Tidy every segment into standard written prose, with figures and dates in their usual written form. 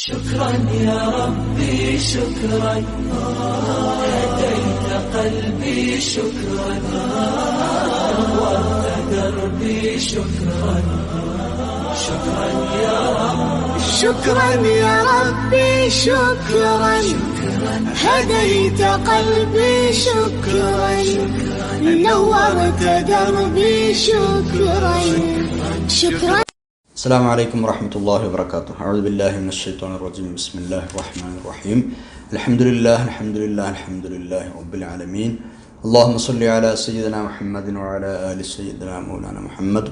شكرا يا ربي شكرا هديت قلبي شكرا نورت دربي شكرا شكرا يا ربي شكرا يا ربي شكرا هديت قلبي شكرا نورت دربي شكرا شكرا. السلام عليكم ورحمة الله وبركاته. أعوذ بالله من الشيطان الرجيم. بسم الله الرحمن الرحيم. الحمد لله رب العالمين. اللهم صل على سيدنا محمد وعلى آل سيدنا مولانا محمد.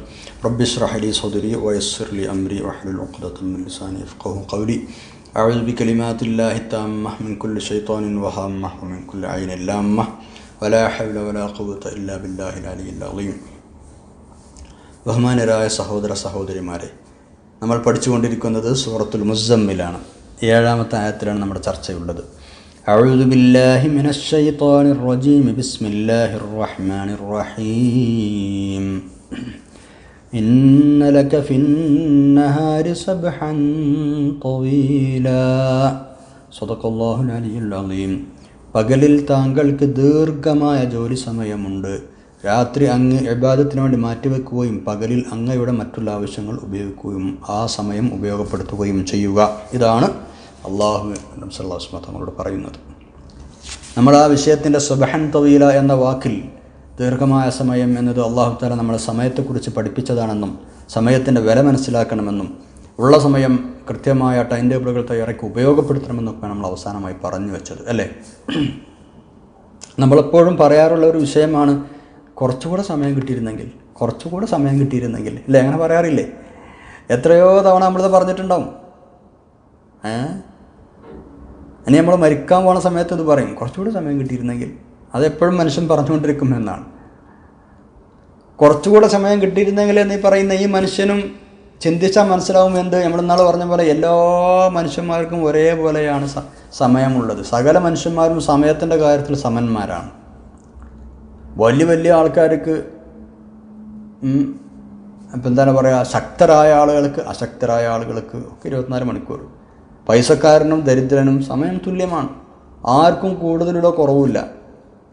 رب اشرح لي صدري ويسر لي أمري واحلل عقدة من لساني يفقهوا قولي. أعوذ بكلمات الله التامة من كل شيطان وهامة ومن كل عين لامة ولا حول ولا قوة إلا بالله العلي العظيم. ബഹുമാനരായ സഹോദര സഹോദരിമാരെ, നമ്മൾ പഠിച്ചുകൊണ്ടിരിക്കുന്നത് സൂറത്തുൽ മുസമ്മിലാണ്. 7-ാമത്തെ ആയത്തിലാണ് നമ്മുടെ ചർച്ചയുള്ളത്. അഊദു ബില്ലാഹി മിനശ് ശൈത്വാനിർ റജീം. ബിസ്മില്ലാഹിർ റഹ്മാനിർ റഹീം. ഇന്ന ലക ഫിന്നഹാരി സബ്ഹൻ തവീലാ. സദഖല്ലാഹുൽ അലിയ്യുൽ അലീം. പകലിൽ താങ്കൾക്ക് ദീർഘമായ ജോലി സമയമുണ്ട്. രാത്രി അങ്ങ് ഇബാദത്തിന് വേണ്ടി മാറ്റിവെക്കുകയും പകലിൽ അങ്ങയുടെ മറ്റുള്ള ആവശ്യങ്ങൾ ഉപയോഗിക്കുകയും ആ സമയം ഉപയോഗപ്പെടുത്തുകയും ചെയ്യുക. ഇതാണ് അല്ലാഹു സ്വല്ലല്ലാഹു അലൈഹി വസല്ലം തങ്ങളോട് പറയുന്നത്. നമ്മൾ ആ വിഷയത്തിൻ്റെ സുബ്ഹാൻ തവീല എന്ന വാക്കിൽ ദീർഘമായ സമയം എന്നത് അല്ലാഹു തആല നമ്മളെ സമയത്തെക്കുറിച്ച് പഠിപ്പിച്ചതാണെന്നും സമയത്തിൻ്റെ വില മനസ്സിലാക്കണമെന്നും ഉള്ള സമയം കൃത്യമായ ടൈം ടേബിളുകൾ തയ്യാറാക്കി ഉപയോഗപ്പെടുത്തണമെന്നൊക്കെ നമ്മൾ അവസാനമായി പറഞ്ഞു വെച്ചത് അല്ലേ. നമ്മളെപ്പോഴും പറയാറുള്ള ഒരു വിഷയമാണ് കുറച്ചുകൂടെ സമയം കിട്ടിയിരുന്നെങ്കിൽ അല്ലേ, അങ്ങനെ പറയാറില്ലേ? എത്രയോ തവണ നമ്മളിത് പറഞ്ഞിട്ടുണ്ടാവും. ഇനി നമ്മൾ മരിക്കാൻ പോണ സമയത്ത് ഇത് പറയും, കുറച്ചുകൂടെ സമയം കിട്ടിയിരുന്നെങ്കിൽ. അതെപ്പോഴും മനുഷ്യൻ പറഞ്ഞുകൊണ്ടിരിക്കും എന്നാണ്. കുറച്ചുകൂടെ സമയം കിട്ടിയിരുന്നെങ്കിൽ എന്നീ പറയുന്ന ഈ മനുഷ്യനും ചിന്തിച്ചാൽ മനസ്സിലാവും എന്ത്. നമ്മളിന്നാൾ പറഞ്ഞ പോലെ എല്ലാ മനുഷ്യന്മാർക്കും ഒരേപോലെയാണ് സമയമുള്ളത്. സകല മനുഷ്യന്മാരും സമയത്തിൻ്റെ കാര്യത്തിൽ സമന്മാരാണ്. വലിയ ആൾക്കാർക്ക് ഇപ്പം എന്താണ് പറയുക, ശക്തരായ ആളുകൾക്ക് അശക്തരായ ആളുകൾക്ക് ഒക്കെ 24 മണിക്കൂർ. പൈസക്കാരനും ദരിദ്രനും സമയം തുല്യമാണ്. ആർക്കും കൂടുതലുള്ള കുറവില്ല.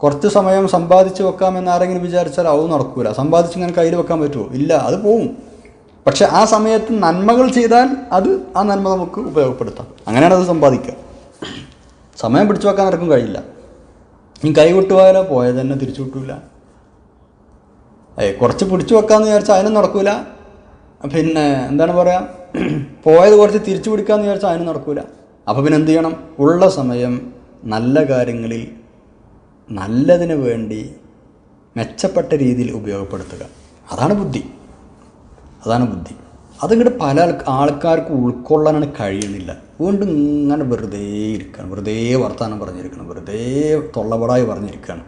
കുറച്ച് സമയം സമ്പാദിച്ച് വെക്കാമെന്ന് ആരെങ്കിലും വിചാരിച്ചാൽ അത് നടക്കൂല. സമ്പാദിച്ച് ഇങ്ങനെ കയ്യിൽ വെക്കാൻ പറ്റുമോ? ഇല്ല, അത് പോവും. പക്ഷെ ആ സമയത്ത് നന്മകൾ ചെയ്താൽ ആ നന്മ നമുക്ക് ഉപയോഗപ്പെടുത്താം. അങ്ങനെയാണ് അത് സമ്പാദിക്കുക. സമയം പിടിച്ചു വെക്കാൻ ആർക്കും കഴിയില്ല. ഇനി കൈ വിട്ടുപോയാലോ, പോയത് തന്നെ തിരിച്ചു കിട്ടൂല. കുറച്ച് പിടിച്ചു വെക്കാമെന്ന് വിചാരിച്ചാൽ അതിനും നടക്കൂല. പിന്നെ എന്താണ് പറയുക, പോയത് കുറച്ച് തിരിച്ചു പിടിക്കാമെന്ന് വിചാരിച്ചാൽ അതിനും നടക്കൂല. അപ്പോൾ പിന്നെ എന്ത് ചെയ്യണം? ഉള്ള സമയം നല്ല കാര്യങ്ങളിൽ നല്ലതിന് വേണ്ടി മെച്ചപ്പെട്ട രീതിയിൽ ഉപയോഗപ്പെടുത്തുക. അതാണ് ബുദ്ധി. അതിങ്ങോട്ട് പല ആൾക്കാർക്ക് ഉൾക്കൊള്ളാനാണ് കഴിയുന്നില്ല. വീണ്ടും ഇങ്ങനെ വെറുതെ ഇരിക്കുകയാണ്, വെറുതെ വർത്തമാനം പറഞ്ഞിരിക്കണം, വെറുതെ തൊള്ളപടായി പറഞ്ഞിരിക്കുകയാണ്.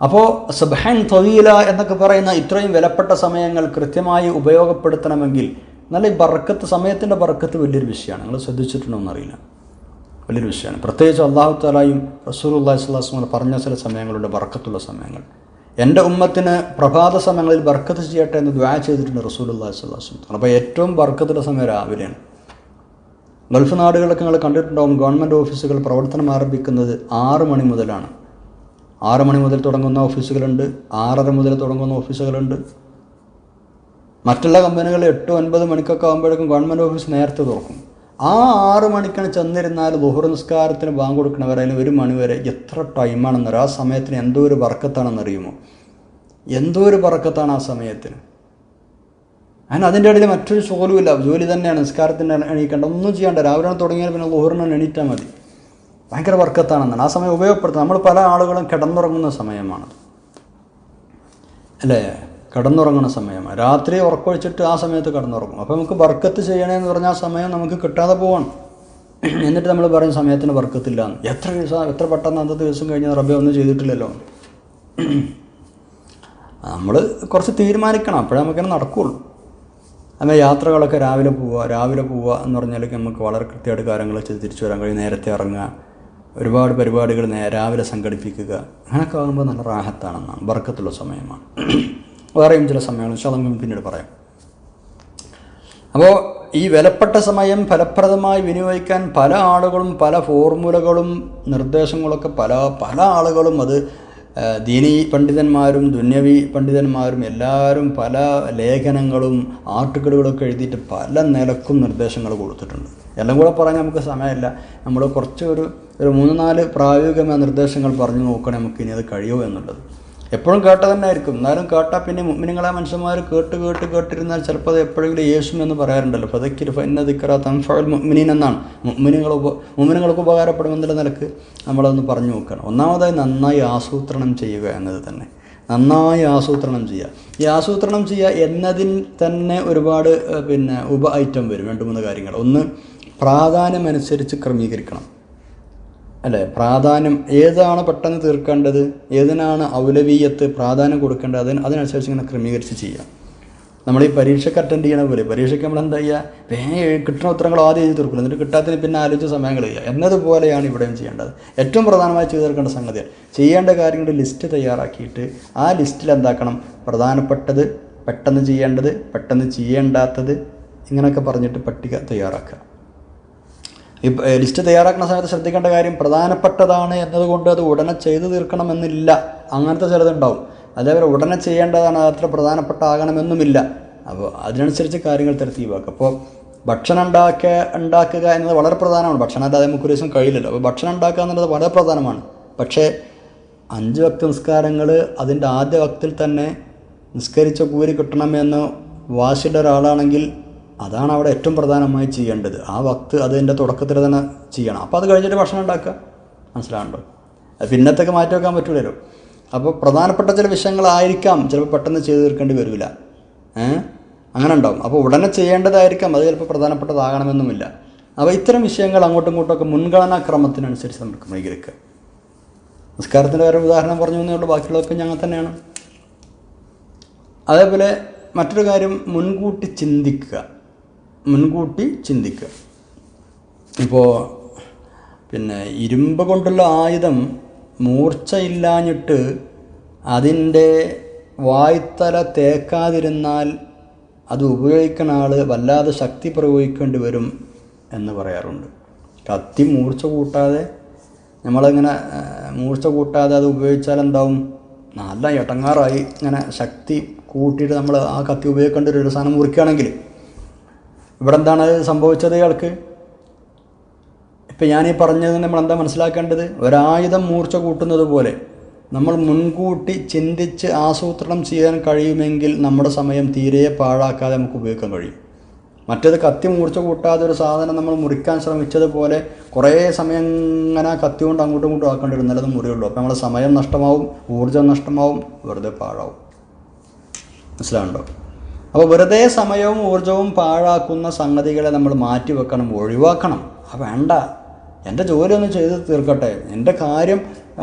അപ്പോൾ സുബ്ഹാൻ തവീല എന്നൊക്കെ പറയുന്ന ഇത്രയും വിലപ്പെട്ട സമയങ്ങൾ കൃത്യമായി ഉപയോഗപ്പെടുത്തണമെങ്കിൽ നല്ല ഈ ബർക്കത്ത്, സമയത്തിൻ്റെ ബർക്കത്ത് വലിയൊരു വിഷയമാണ്. നിങ്ങൾ ശ്രദ്ധിച്ചിട്ടുണ്ടോ എന്നറിയില്ല, വലിയൊരു വിഷയമാണ്. പ്രത്യേകിച്ച് അല്ലാഹു തആലയും റസൂലുള്ളാഹി സ്വല്ലല്ലാഹു അലൈഹി വസല്ലം പറഞ്ഞ ചില സമയങ്ങളുണ്ട്, ബർക്കത്തുള്ള സമയങ്ങൾ. എൻ്റെ ഉമ്മത്തിന് പ്രഭാത സമയങ്ങളിൽ ബർക്കത്ത് ചെയ്യട്ടെ എന്ന് ദുആ ചെയ്തിട്ടുണ്ട് റസൂലുള്ളാഹി സ്വല്ലല്ലാഹു അലൈഹി വസല്ലം. അപ്പോൾ ഏറ്റവും ബർക്കത്തുള്ള സമയം രാവിലെയാണ്. ഗൾഫ് നാടുകളിലൊക്കെ നിങ്ങൾ കണ്ടിട്ടുണ്ടാവും, ഗവൺമെൻറ് ഓഫീസുകൾ പ്രവർത്തനം ആരംഭിക്കുന്നത് 6 മണി മുതലാണ്. 6 മണി മുതൽ തുടങ്ങുന്ന ഓഫീസുകളുണ്ട്, 6:30 മുതൽ തുടങ്ങുന്ന ഓഫീസുകളുണ്ട്. മറ്റുള്ള കമ്പനികൾ 8-9 മണിക്കൊക്കെ ആകുമ്പോഴേക്കും ഗവൺമെൻറ് ഓഫീസ് നേരത്തെ തുറക്കും. ആ 6 മണിക്കാണ് ചെന്നിരുന്നാൽ ളുഹർ നിസ്കാരത്തിന് ബാങ്ക് കൊടുക്കണവരെ 1 മണി വരെ എത്ര ടൈമാണെന്നറിയോ? ആ സമയത്തിന് എന്തോ ഒരു ബർക്കത്താണെന്നറിയുമോ? എന്തോ ഒരു ബർക്കത്താണ് ആ സമയത്തിന്. അതിൻ്റെ ഇടയിൽ മറ്റൊരു ജോലിയില്ല, ജോലി തന്നെയാണ്. നിസ്കാരത്തിന് എണീക്കേണ്ട, ഒന്നും ചെയ്യേണ്ട. രാവിലെ തുടങ്ങിയാൽ പിന്നെ ളുഹറിന് എണീറ്റാൽ മതി. ഭയങ്കര ബർക്കത്താണെന്നാണ്. ആ സമയം ഉപയോഗപ്പെടുത്തുക. നമ്മൾ പല ആളുകളും കിടന്നുറങ്ങുന്ന സമയമാണത് അല്ലേ, കിടന്നുറങ്ങുന്ന സമയമാണ്. രാത്രി ഉറക്കൊഴിച്ചിട്ട് ആ സമയത്ത് കിടന്നുറങ്ങും. അപ്പോൾ നമുക്ക് ബർക്കത്ത് ചെയ്യണമെന്ന് പറഞ്ഞാൽ ആ സമയം നമുക്ക് കിട്ടാതെ പോവാണ്. എന്നിട്ട് നമ്മൾ പറയും സമയത്തിന് ബർക്കത്തില്ല എന്ന്. എത്ര പെട്ടെന്ന് അന്നത്തെ ദിവസം കഴിഞ്ഞാൽ റബ്ബേ ഒന്നും ചെയ്തിട്ടില്ലല്ലോ. നമ്മൾ കുറച്ച് തീരുമാനിക്കണം, അപ്പോഴേ നമുക്കിങ്ങനെ നടക്കുകയുള്ളൂ. അങ്ങനെ യാത്രകളൊക്കെ രാവിലെ പോവുക എന്ന് പറഞ്ഞാൽ നമുക്ക് വളരെ കൃത്യമായിട്ട് കാര്യങ്ങൾ ചെയ്ത് തിരിച്ചു വരാൻ കഴിയും. നേരത്തെ ഇറങ്ങുക, ഒരുപാട് പരിപാടികൾ രാവിലെ സംഘടിപ്പിക്കുക, അങ്ങനെയൊക്കെ ആകുമ്പോൾ നല്ല റാഹത്താണെന്നാണ്, ബർക്കത്തുള്ള സമയമാണ്. വേറെയും ചില സമയങ്ങൾ പിന്നീട് പറയാം. അപ്പോൾ ഈ വിലപ്പെട്ട സമയം ഫലപ്രദമായി വിനിയോഗിക്കാൻ പല ആളുകളും പല ഫോർമുലകളും നിർദ്ദേശങ്ങളൊക്കെ പല ആളുകളും അത് ദീനീ പണ്ഡിതന്മാരും ദുന്യവി പണ്ഡിതന്മാരും എല്ലാവരും പല ലേഖനങ്ങളും ആർട്ടിക്കിളുകളൊക്കെ എഴുതിയിട്ട് പല നിലക്കും നിർദ്ദേശങ്ങൾ കൊടുത്തിട്ടുണ്ട്. എല്ലാം കൂടെ പറയാൻ നമുക്ക് സമയമില്ല. നമ്മൾ കുറച്ച് ഒരു 3-4 പ്രായോഗികമായ നിർദ്ദേശങ്ങൾ പറഞ്ഞു നോക്കണേ നമുക്ക് ഇനി അത് കഴിയുമോ എന്നുള്ളത്. എപ്പോഴും കേട്ട തന്നെ ആയിരിക്കും. എന്നാലും കേട്ടാൽ പിന്നെ മുഅ്മിനീങ്ങളായ മനുഷ്യന്മാർ കേട്ടിരുന്നാൽ ചിലപ്പോൾ അത് എപ്പോഴെങ്കിലും യേശും എന്ന് പറയാറുണ്ടല്ലോ. ഫദക്കിർ ഫഇന്ന ദിക്റ തൻഫഉൽ മുഅ്മിനീൻ എന്നാണ്. മുഅ്മിനീങ്ങൾക്ക് ഉപകാരപ്പെടുമെന്നുള്ള നിലക്ക് നമ്മളതൊന്ന് പറഞ്ഞു നോക്കുകയാണ്. ഒന്നാമതായി നന്നായി ആസൂത്രണം ചെയ്യുക എന്നത് തന്നെ. നന്നായി ആസൂത്രണം ചെയ്യുക. ഈ ആസൂത്രണം ചെയ്യുക എന്നതിൽ തന്നെ ഒരുപാട് ഉപ ഐറ്റം വരും. 2-3 കാര്യങ്ങൾ. ഒന്ന്, പ്രാധാന്യമനുസരിച്ച് ക്രമീകരിക്കണം അല്ലേ? പ്രാധാന്യം ഏതാണ് പെട്ടെന്ന് തീർക്കേണ്ടത്, ഏതിനാണ് ഔലവീയത്ത് പ്രാധാന്യം കൊടുക്കേണ്ടത്, അതിനനുസരിച്ച് ഇങ്ങനെ ക്രമീകരിച്ച് ചെയ്യുക. നമ്മൾ ഈ പരീക്ഷയ്ക്ക് അറ്റൻഡ് ചെയ്യണ പോലെ പരീക്ഷയ്ക്ക് നമ്മൾ എന്താ ചെയ്യുക, കിട്ടുന്ന ഉത്തരങ്ങൾ ആദ്യം എഴുതി തീർക്കില്ല, എന്നിട്ട് കിട്ടാത്തതിന് പിന്നെ ആലോചിച്ച് സമയങ്ങൾ ചെയ്യുക എന്നതുപോലെയാണ് ഇവിടെയും ചെയ്യേണ്ടത്. ഏറ്റവും പ്രധാനമായി ചെയ്തു തീർക്കേണ്ട സംഗതിയാണ് ചെയ്യേണ്ട കാര്യങ്ങളുടെ ലിസ്റ്റ് തയ്യാറാക്കിയിട്ട് ആ ലിസ്റ്റിൽ എന്താക്കണം, പ്രധാനപ്പെട്ടത്, പെട്ടെന്ന് ചെയ്യേണ്ടത്, പെട്ടെന്ന് ചെയ്യേണ്ടാത്തത്, ഇങ്ങനെയൊക്കെ പറഞ്ഞിട്ട് പട്ടിക തയ്യാറാക്കുക. ഈ ലിസ്റ്റ് തയ്യാറാക്കുന്ന സമയത്ത് ശ്രദ്ധിക്കേണ്ട കാര്യം, പ്രധാനപ്പെട്ടതാണ് എന്നതുകൊണ്ട് അത് ഉടനെ ചെയ്തു തീർക്കണമെന്നില്ല. അങ്ങനത്തെ ചിലതുണ്ടാവും. അതേപോലെ ഉടനെ ചെയ്യേണ്ടതാണ്, അത്ര പ്രധാനപ്പെട്ട ആകണമെന്നുമില്ല. അപ്പോൾ അതിനനുസരിച്ച് കാര്യങ്ങൾ തരത്തീവാക്കുക. അപ്പോൾ ഭക്ഷണം ഉണ്ടാക്കുക എന്നത് വളരെ പ്രധാനമാണ്. ഭക്ഷണം അല്ലാതെ നമുക്കൊരു ദിവസം കഴിയില്ലല്ലോ. അപ്പോൾ ഭക്ഷണം ഉണ്ടാക്കുക എന്നുള്ളത് വളരെ പ്രധാനമാണ്. പക്ഷേ 5 വക്ത് നിസ്കാരങ്ങൾ അതിൻ്റെ ആദ്യ വക്തിൽ തന്നെ നിസ്കരിച്ച കൂലി കിട്ടണമെന്ന് വാശിയുടെ ഒരാളാണെങ്കിൽ അതാണ് അവിടെ ഏറ്റവും പ്രധാനമായി ചെയ്യേണ്ടത്. ആ വക്ത് അതിൻ്റെ തുടക്കത്തിൽ തന്നെ ചെയ്യണം. അപ്പോൾ അത് കഴിഞ്ഞിട്ട് ഭക്ഷണം ഉണ്ടാക്കുക. മനസ്സിലാവുണ്ടോ? അത് പിന്നത്തേക്ക് മാറ്റി വെക്കാൻ പറ്റില്ലല്ലോ. അപ്പോൾ പ്രധാനപ്പെട്ട ചില വിഷയങ്ങളായിരിക്കാം ചിലപ്പോൾ പെട്ടെന്ന് ചെയ്തു തീർക്കേണ്ടി വരില്ല. അങ്ങനെ ഉണ്ടാവും. അപ്പോൾ ഉടനെ ചെയ്യേണ്ടതായിരിക്കാം, അത് ചിലപ്പോൾ പ്രധാനപ്പെട്ടതാകണമെന്നുമില്ല. അപ്പോൾ ഇത്തരം വിഷയങ്ങൾ അങ്ങോട്ടും ഇങ്ങോട്ടൊക്കെ മുൻഗണനാക്രമത്തിനനുസരിച്ച് നമുക്ക് ക്രമീകരിക്കുക. നിസ്കാരത്തിൻ്റെ വേറെ ഉദാഹരണം പറഞ്ഞു എന്നേ ഉള്ളൂ, ബാക്കിയുള്ളതൊക്കെ ഞങ്ങൾ തന്നെയാണ്. അതേപോലെ മറ്റൊരു കാര്യം, മുൻകൂട്ടി ചിന്തിക്കുക. ഇപ്പോൾ ഇരുമ്പ് കൊണ്ടുള്ള ആയുധം മൂർച്ചയില്ലാഞ്ഞിട്ട് അതിൻ്റെ വായ്ത്തല തേക്കാതിരുന്നാൽ അത് ഉപയോഗിക്കുന്ന ആൾ വല്ലാതെ ശക്തി പ്രയോഗിക്കേണ്ടി വരും എന്ന് പറയാറുണ്ട്. കത്തി മൂർച്ച കൂട്ടാതെ അത് ഉപയോഗിച്ചാൽ എന്താവും, നല്ല ഇടങ്ങാറായി ഇങ്ങനെ ശക്തി കൂട്ടിയിട്ട് നമ്മൾ ആ കത്തി ഉപയോഗിക്കേണ്ട ഒരു സാധനം മുറിക്കുകയാണെങ്കിൽ ഇവിടെ എന്താണ് സംഭവിച്ചത് ഇയാൾക്ക്? ഇപ്പം ഞാനീ പറഞ്ഞത് നമ്മളെന്താ മനസ്സിലാക്കേണ്ടത്? ഒരായുധം മൂർച്ച കൂട്ടുന്നത് പോലെ നമ്മൾ മുൻകൂട്ടി ചിന്തിച്ച് ആസൂത്രണം ചെയ്യാൻ കഴിയുമെങ്കിൽ നമ്മുടെ സമയം തീരെ പാഴാക്കാതെ നമുക്ക് ഉപയോഗിക്കാൻ കഴിയും. മറ്റേത് കത്തി മൂർച്ച കൂട്ടാതെ ഒരു സാധനം നമ്മൾ മുറിക്കാൻ ശ്രമിച്ചതുപോലെ കുറേ സമയം ഇങ്ങനെ കത്തി കൊണ്ട് അങ്ങോട്ടും ഇങ്ങോട്ടും ആക്കേണ്ടി വരും, നല്ലത് മുറിയുള്ളൂ. അപ്പോൾ നമ്മുടെ സമയം നഷ്ടമാവും, ഊർജ്ജം നഷ്ടമാവും, വെറുതെ പാഴാവും. മനസ്സിലാവുണ്ടോ? അപ്പോൾ വെറുതെ സമയവും ഊർജ്ജവും പാഴാക്കുന്ന സംഗതികളെ നമ്മൾ മാറ്റി വെക്കണം, ഒഴിവാക്കണം. വേണ്ട, എൻ്റെ ജോലി ഒന്ന് ചെയ്ത് തീർക്കട്ടെ, എൻ്റെ കാര്യം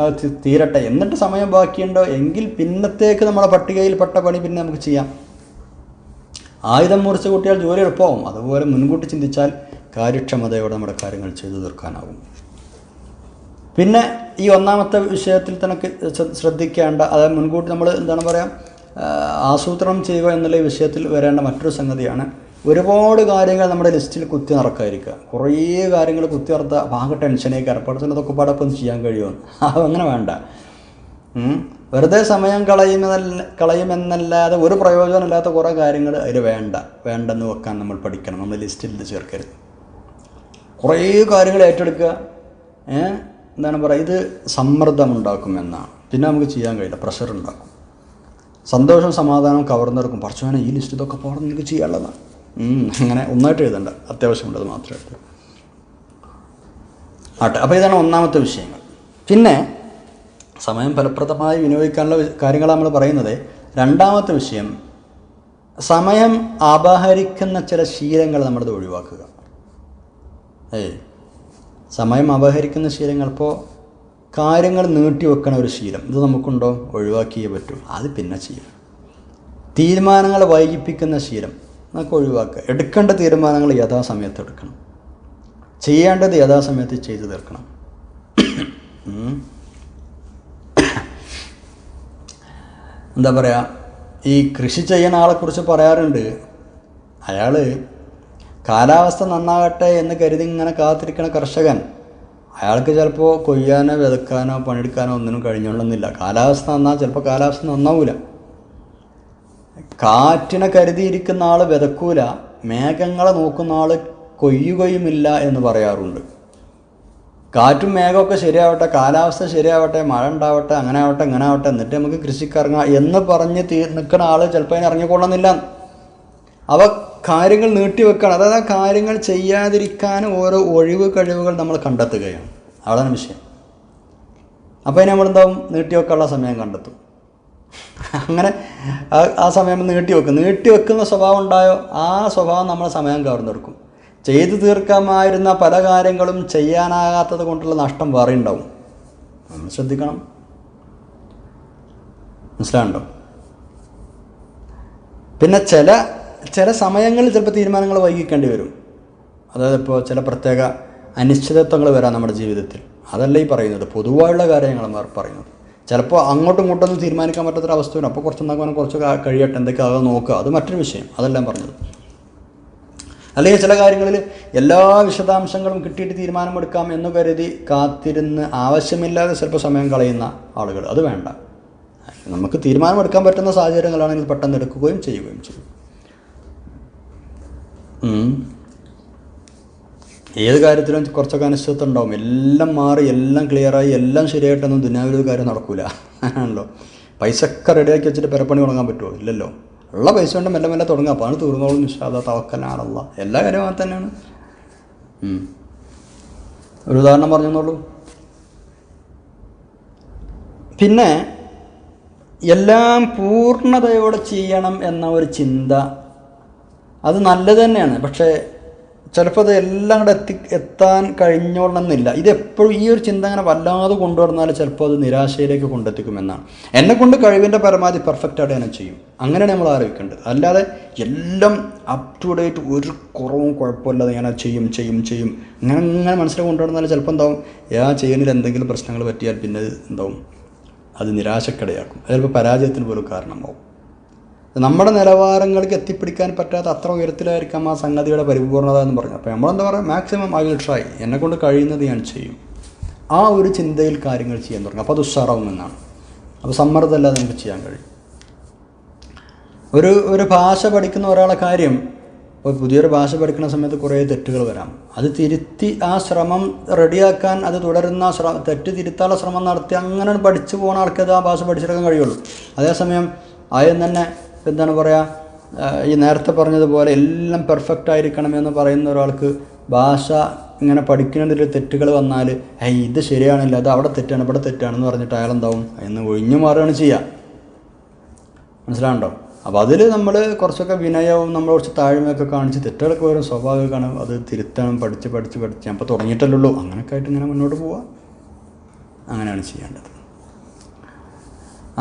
തീരട്ടെ, എന്നിട്ട് സമയം ബാക്കിയുണ്ടോ എങ്കിൽ പിന്നത്തേക്ക് നമ്മുടെ പട്ടികയിൽപ്പെട്ട പണി പിന്നെ നമുക്ക് ചെയ്യാം. ആയുധം മുറിച്ച് കൂട്ടിയാൽ ജോലി എളുപ്പമാവും. അതുപോലെ മുൻകൂട്ടി ചിന്തിച്ചാൽ കാര്യക്ഷമതയോടെ നമ്മുടെ കാര്യങ്ങൾ ചെയ്തു തീർക്കാനാവും. പിന്നെ ഈ ഒന്നാമത്തെ വിഷയത്തിൽ തന്നെ ശ്രദ്ധിക്കേണ്ട, അതായത് മുൻകൂട്ടി നമ്മൾ എന്താണ് പറയുക, ആസൂത്രണം ചെയ്യുക എന്നുള്ള വിഷയത്തിൽ വരേണ്ട മറ്റൊരു സംഗതിയാണ്, ഒരുപാട് കാര്യങ്ങൾ നമ്മുടെ ലിസ്റ്റിൽ കുത്തി നിറക്കാതിരിക്കുക. കുറേ കാര്യങ്ങൾ കുത്തി നിറത്താൽ ആകെ ടെൻഷനേക്ക് അറപ്പടത്തിന് അതൊക്കെ പാടൊപ്പം ചെയ്യാൻ കഴിയുമെന്ന്. അങ്ങനെ വേണ്ട. വെറുതെ സമയം കളയുമെന്നല്ലാതെ ഒരു പ്രയോജനമില്ലാത്ത കുറേ കാര്യങ്ങൾ അതിൽ വേണ്ടെന്ന് വെക്കാൻ നമ്മൾ പഠിക്കണം. നമ്മൾ ലിസ്റ്റിൽ ഇത് ചേർക്കരുത്. കുറേ കാര്യങ്ങൾ ഏറ്റെടുക്കുക, എന്താണ് പറയുക, ഇത് സമ്മർദ്ദമുണ്ടാക്കുമെന്നാണ്. പിന്നെ നമുക്ക് ചെയ്യാൻ കഴിയില്ല, പ്രഷർ ഉണ്ടാക്കും. സന്തോഷം സമാധാനം കവർന്നെടുക്കും. പറച്ചോനെ ഈ ലിസ്റ്റ് ഇതൊക്കെ പോകണം, നിങ്ങൾക്ക് ചെയ്യാനുള്ളതാണ്. അങ്ങനെ ഒന്നായിട്ട് എഴുതണ്ട, അത്യാവശ്യമുള്ളത് മാത്രമായിട്ട് ആട്ടെ. അപ്പോൾ ഇതാണ് ഒന്നാമത്തെ വിഷയങ്ങൾ. പിന്നെ സമയം ഫലപ്രദമായി വിനിയോഗിക്കാനുള്ള കാര്യങ്ങളാണ് നമ്മൾ പറയുന്നത്. രണ്ടാമത്തെ വിഷയം, സമയം അപഹരിക്കുന്ന ചില ശീലങ്ങൾ നമ്മളത് ഒഴിവാക്കുക. സമയം അപഹരിക്കുന്ന ശീലങ്ങൾ, ഇപ്പോൾ കാര്യങ്ങൾ നീട്ടിവെക്കണ ഒരു ശീലം, ഇത് നമുക്കുണ്ടോ? ഒഴിവാക്കിയേ പറ്റൂ. അത് പിന്നെ ചെയ്യും. തീരുമാനങ്ങൾ വൈകിപ്പിക്കുന്ന ശീലം നമുക്ക് ഒഴിവാക്കുക. എടുക്കേണ്ട തീരുമാനങ്ങൾ യഥാസമയത്ത് എടുക്കണം, ചെയ്യേണ്ടത് യഥാസമയത്ത് ചെയ്തു തീർക്കണം. എന്താ പറയുക, ഈ കൃഷി ചെയ്യുന്ന ആളെക്കുറിച്ച് പറയാറുണ്ട്, അയാൾ കാലാവസ്ഥ നന്നാകട്ടെ എന്ന് കരുതി ഇങ്ങനെ കാത്തിരിക്കണ കർഷകൻ, അയാൾക്ക് ചിലപ്പോൾ കൊയ്യാനോ വിതക്കാനോ പണിയെടുക്കാനോ ഒന്നിനും കഴിഞ്ഞോളുന്നില്ല. കാലാവസ്ഥ നന്നാൽ ചിലപ്പോൾ കാലാവസ്ഥ നന്നാവൂല. കാറ്റിനെ കരുതിയിരിക്കുന്ന ആൾ വിതക്കൂല, മേഘങ്ങളെ നോക്കുന്ന ആൾ കൊയ്യുകയുമില്ല എന്ന് പറയാറുണ്ട്. കാറ്റും മേഘമൊക്കെ ശരിയാവട്ടെ, കാലാവസ്ഥ ശരിയാവട്ടെ, മഴ ഉണ്ടാവട്ടെ, അങ്ങനെ ആവട്ടെ ഇങ്ങനെ ആവട്ടെ, എന്നിട്ട് നമുക്ക് കൃഷിക്ക് ഇറങ്ങാം എന്ന് പറഞ്ഞ് നിൽക്കുന്ന ആൾ ചിലപ്പോൾ അതിന് ഇറങ്ങിക്കൊള്ളുന്നില്ല. അവ കാര്യങ്ങൾ നീട്ടിവെക്കണം. അതായത് ആ കാര്യങ്ങൾ ചെയ്യാതിരിക്കാൻ ഓരോ ഒഴിവ് കഴിവുകൾ നമ്മൾ കണ്ടെത്തുകയാണ്. അതാണ് വിഷയം. അപ്പോൾ അതിന് നമ്മളെന്താവും, നീട്ടിവെക്കാനുള്ള സമയം കണ്ടെത്തും. അങ്ങനെ ആ സമയം നീട്ടിവെക്കുന്ന സ്വഭാവം ഉണ്ടായോ, ആ സ്വഭാവം നമ്മളെ സമയം കവർന്നെടുക്കും. ചെയ്തു തീർക്കാമായിരുന്ന പല കാര്യങ്ങളും ചെയ്യാനാകാത്തത് കൊണ്ടുള്ള നഷ്ടം വേറെ ഉണ്ടാവും. നമ്മൾ ശ്രദ്ധിക്കണം. മനസ്സിലാണ്ടോ? പിന്നെ ചില സമയങ്ങളിൽ ചിലപ്പോൾ തീരുമാനങ്ങൾ വൈകിക്കേണ്ടി വരും. അതായത് ഇപ്പോൾ ചില പ്രത്യേക അനിശ്ചിതത്വങ്ങൾ വരാം നമ്മുടെ ജീവിതത്തിൽ. അതല്ല ഈ പറയുന്നത്, പൊതുവായുള്ള കാര്യങ്ങൾ പറയുന്നത്. ചിലപ്പോൾ അങ്ങോട്ടും ഇങ്ങോട്ടൊന്നും തീരുമാനിക്കാൻ പറ്റാത്തൊരവസ്ഥ വരും. അപ്പോൾ കുറച്ച് കഴിയട്ടെ, എന്തൊക്കെയാകാൻ നോക്കുക, അത് മറ്റൊരു വിഷയം. അതെല്ലാം പറഞ്ഞത്. അല്ലെങ്കിൽ ചില കാര്യങ്ങളിൽ എല്ലാ വിശദാംശങ്ങളും കിട്ടിയിട്ട് തീരുമാനമെടുക്കാം എന്ന് കരുതി കാത്തിരുന്ന് ആവശ്യമില്ലാതെ ചിലപ്പോൾ സമയം കളയുന്ന ആളുകൾ, അത് വേണ്ട. നമുക്ക് തീരുമാനമെടുക്കാൻ പറ്റുന്ന സാഹചര്യങ്ങളാണെങ്കിൽ പെട്ടെന്ന് എടുക്കുകയും ചെയ്യുകയും ചെയ്യും. ഏത് കാര്യത്തിലും കുറച്ചൊക്കെ അനിശ്ചിതത്വം ഉണ്ടാവും. എല്ലാം മാറി, എല്ലാം ക്ലിയറായി, എല്ലാം ശരിയായിട്ടൊന്നും ദുനിയാവിലൊരു കാര്യം നടക്കില്ല. ആണല്ലോ. പൈസയൊക്കെ റെഡിയാക്കി വെച്ചിട്ട് പെരപ്പണി തുടങ്ങാൻ പറ്റുമോ? ഇല്ലല്ലോ. ഉള്ള പൈസ കൊണ്ട് മെല്ലെ മെല്ലെ തുടങ്ങുക. അപ്പോൾ ആണ് തീർന്നോളും. നിശ്ചാദ തവക്കലാണല്ല. എല്ലാ കാര്യവും അങ്ങനെ തന്നെയാണ്. ഒരു ഉദാഹരണം പറഞ്ഞെന്നുള്ളൂ. പിന്നെ എല്ലാം പൂർണ്ണതയോടെ ചെയ്യണം എന്ന ഒരു ചിന്ത, അത് നല്ലത് തന്നെയാണ്. പക്ഷേ ചിലപ്പോൾ അത് എല്ലാം കൂടെ എത്താൻ കഴിഞ്ഞോളണമെന്നില്ല. ഇതെപ്പോഴും ഈ ഒരു ചിന്ത അങ്ങനെ വല്ലാതെ കൊണ്ടുവന്നാൽ ചിലപ്പോൾ അത് നിരാശയിലേക്ക് കൊണ്ടെത്തിക്കുമെന്നാണ്. എന്നെക്കൊണ്ട് കഴിവിൻ്റെ പരമാവധി പെർഫെക്റ്റായിട്ട് ഞാൻ ചെയ്യും, അങ്ങനെയാണ് നമ്മൾ ആലോചിക്കേണ്ടത്. അല്ലാതെ എല്ലാം അപ് ടു ഡേറ്റ്, ഒരു കുറവും കുഴപ്പമില്ലാതെ ഞാൻ ചെയ്യും അങ്ങനെ മനസ്സിൽ കൊണ്ടുവന്നാൽ ചിലപ്പോൾ എന്താവും, ചെയ്യുന്നതിൽ എന്തെങ്കിലും പ്രശ്നങ്ങൾ പറ്റിയാൽ പിന്നെ എന്താവും, അത് നിരാശക്കിടയാക്കും. ചിലപ്പോൾ പരാജയത്തിന് പോലും കാരണമാവും. നമ്മുടെ നിലവാരങ്ങൾക്ക് എത്തിപ്പിടിക്കാൻ പറ്റാത്ത അത്ര ഉയരത്തിലായിരിക്കാം ആ സംഗതിയുടെ പരിപൂർണത എന്ന് പറഞ്ഞു. അപ്പോൾ നമ്മളെന്താ പറയുക, മാക്സിമം ഐ വിൽ ട്രൈ, എന്നെക്കൊണ്ട് കഴിയുന്നത് ഞാൻ ചെയ്യും. ആ ഒരു ചിന്തയിൽ കാര്യങ്ങൾ ചെയ്യാൻ തുടങ്ങും. അപ്പോൾ അത് ഉഷാറാവുമെന്നാണ്. അപ്പോൾ സമ്മർദ്ദമല്ലാതെ നമുക്ക് ചെയ്യാൻ കഴിയും. ഒരു ഭാഷ പഠിക്കുന്ന ഒരാളെ കാര്യം, ഇപ്പോൾ പുതിയൊരു ഭാഷ പഠിക്കുന്ന സമയത്ത് കുറേ തെറ്റുകൾ വരാം. അത് തിരുത്തി ആ ശ്രമം റെഡിയാക്കാൻ, അത് തുടരുന്ന തെറ്റ് തിരുത്താനുള്ള ശ്രമം നടത്തി അങ്ങനെ പഠിച്ചു പോകുന്ന ആൾക്കത് ആ ഭാഷ പഠിച്ചെടുക്കാൻ കഴിയുള്ളൂ. അതേസമയം ആദ്യം തന്നെ എന്താണ് പറയുക, ഈ നേരത്തെ പറഞ്ഞതുപോലെ എല്ലാം പെർഫെക്റ്റ് ആയിരിക്കണം എന്ന് പറയുന്ന ഒരാൾക്ക് ഭാഷ ഇങ്ങനെ പഠിക്കുന്നതിൽ തെറ്റുകൾ വന്നാൽ, ഇത് ശരിയാണില്ല, അത് അവിടെ തെറ്റാണ് ഇവിടെ തെറ്റാണെന്ന് പറഞ്ഞിട്ട് അയാളെന്താവും, അതിന് ഒഴിഞ്ഞു മാറുകയാണ് ചെയ്യുക. മനസ്സിലാണ്ടോ? അപ്പോൾ അതിൽ നമ്മൾ കുറച്ചൊക്കെ വിനയവും നമ്മൾ കുറച്ച് താഴ്മയൊക്കെ കാണിച്ച് തെറ്റുകളൊക്കെ വരും, സ്വാഭാവികമാണ്. അത് തിരുത്തണം, പഠിച്ച് അപ്പോൾ തുടങ്ങിയിട്ടല്ലോ, അങ്ങനെയൊക്കെ ആയിട്ട് ഇങ്ങനെ മുന്നോട്ട് പോവുക. അങ്ങനെയാണ് ചെയ്യേണ്ടത്.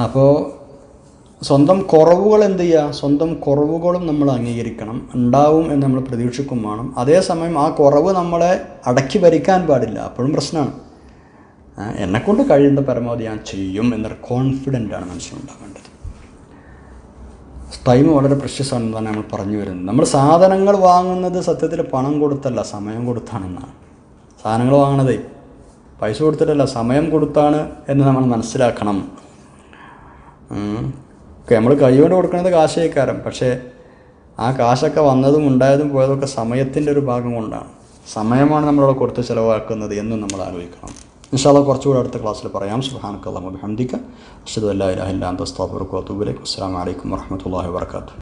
അപ്പോൾ സ്വന്തം കുറവുകൾ എന്ത് ചെയ്യുക, സ്വന്തം കുറവുകളും നമ്മൾ അംഗീകരിക്കണം, ഉണ്ടാവും എന്ന് നമ്മൾ പ്രതീക്ഷിക്കും വേണം. അതേസമയം ആ കുറവ് നമ്മളെ അടക്കി ഭരിക്കാൻ പാടില്ല, അപ്പോഴും പ്രശ്നമാണ്. എന്നെക്കൊണ്ട് കഴിയുന്ന പരമാവധി ഞാൻ ചെയ്യും എന്നൊരു കോൺഫിഡൻ്റാണ് മനസ്സിലുണ്ടാകേണ്ടത്. ടൈം വളരെ പ്രഷ്യസ് ആണെന്നാണ് നമ്മൾ പറഞ്ഞു വരുന്നത്. നമ്മൾ സാധനങ്ങൾ വാങ്ങുന്നത് സത്യത്തിൽ പണം കൊടുത്തല്ല, സമയം കൊടുത്താണെന്നാണ്. സാധനങ്ങൾ വാങ്ങണതേ പൈസ കൊടുത്തിട്ടല്ല, സമയം കൊടുത്താണ് എന്ന് നമ്മൾ മനസ്സിലാക്കണം. നമ്മൾ കൈകൊണ്ട് കൊടുക്കുന്നത് കാശേക്കാരം, പക്ഷേ ആ കാശൊക്കെ വന്നതും ഉണ്ടായതും പോയതൊക്കെ സമയത്തിൻ്റെ ഒരു ഭാഗം കൊണ്ടാണ്. സമയമാണ് നമ്മളവിടെ കൊടുത്ത് ചിലവാക്കുന്നത് എന്നും നമ്മൾ ആലോചിക്കണം. ഇൻഷാ അല്ലാഹ് കുറച്ചുകൂടെ അടുത്ത ക്ലാസ്സിൽ പറയാം. സുബ്ഹാനക അല്ലാഹുമ്മ വബിഹംദിക അശ്ഹദു അല്ലാ ഇലാഹ ഇല്ലാ അൻത അസ്തഗ്ഫിറുക വഅതൂബു ഇലൈക്. അസ്സലാമു അലൈക്കും വറഹ്മത്തുള്ളാഹി വബറകാതുഹു.